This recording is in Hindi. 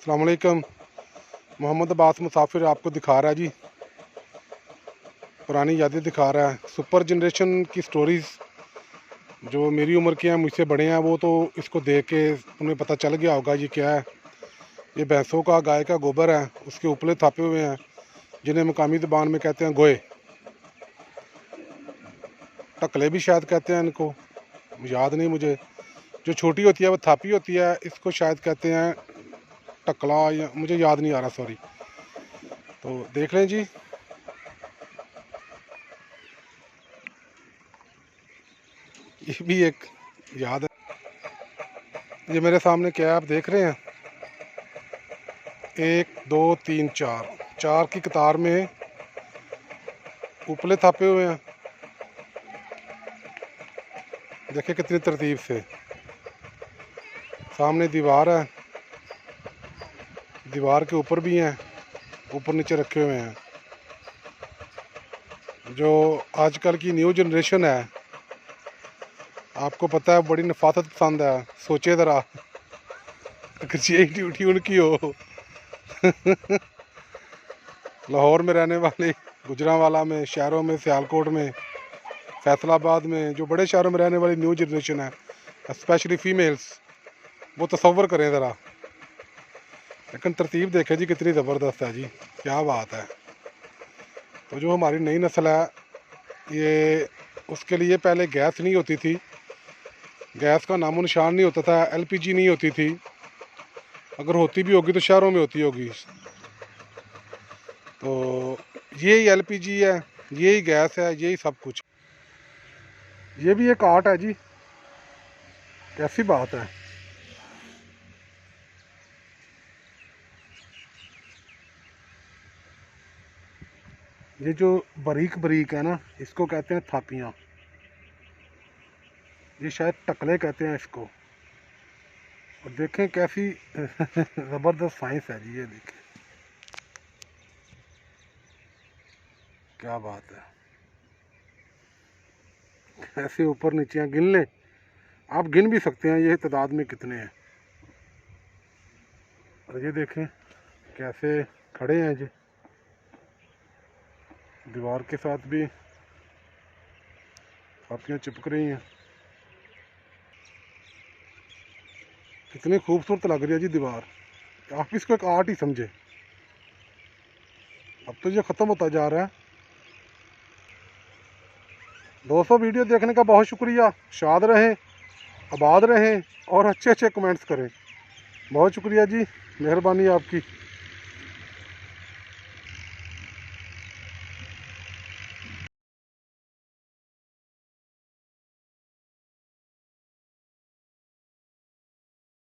अस्सलाम वालेकुम। मोहम्मद अब्बास मुसाफिर आपको दिखा रहा है जी, पुरानी यादें दिखा रहा है। सुपर जनरेशन की स्टोरीज़ जो मेरी उम्र के हैं, मुझसे बड़े हैं, वो तो इसको देख के उन्हें पता चल गया होगा ये क्या है। ये भैंसों का, गाय का गोबर है, उसके उपले थापे हुए हैं, जिन्हें मकामी ज़बान में कहते हैं गोए, टकले भी शायद कहते हैं इनको, याद नहीं मुझे। जो छोटी होती है वो थापी होती है, इसको शायद कहते हैं टकला, या मुझे याद नहीं आ रहा, सॉरी। तो देख लें जी, ये भी एक याद है। ये मेरे सामने क्या है आप देख रहे हैं, 1 2 3 4 4 की कतार में उपले थापे हुए हैं। देखिए कितनी तरतीब से। सामने दीवार है, दीवार के ऊपर भी हैं, ऊपर नीचे रखे हुए हैं। जो आजकल की न्यू जनरेशन है, आपको पता है बड़ी नफासत पसंद है। सोचे ज़रा, अगर यही ड्यूटी उनकी हो लाहौर में रहने वाले, गुजरांवाला में, शहरों में, सियालकोट में, फैसलाबाद में, जो बड़े शहरों में रहने वाली न्यू जनरेशन है, स्पेशली फीमेल्स, वो तसव्वुर करें ज़रा। लेकिन तरतीब देखें जी कितनी ज़बरदस्त है जी, क्या बात है। तो जो हमारी नई नस्ल है, ये उसके लिए पहले गैस नहीं होती थी, गैस का नामो निशान नहीं होता था, एलपीजी नहीं होती थी, अगर होती भी होगी तो शहरों में होती होगी। तो यही एलपीजी है, यही गैस है, यही सब कुछ। ये भी एक आर्ट है जी, कैसी बात है। ये जो बारीक बारीक है ना, इसको कहते हैं थापियाँ। ये शायद टकले कहते हैं इसको। और देखें कैसी ज़बरदस्त साइंस है जी, ये देखें क्या बात है। ऐसे ऊपर नीचे गिन लें, आप गिन भी सकते हैं ये तादाद में कितने हैं। और ये देखें कैसे खड़े हैं जी, दीवार के साथ भी थापियाँ चिपक रही हैं। कितनी खूबसूरत लग रही है जी दीवार, आप इसको एक आर्ट ही समझे। अब तो ये ख़त्म होता जा रहा है। दोस्तों, वीडियो देखने का बहुत शुक्रिया। शाद रहें, आबाद रहें और अच्छे अच्छे कमेंट्स करें। बहुत शुक्रिया जी, मेहरबानी आपकी।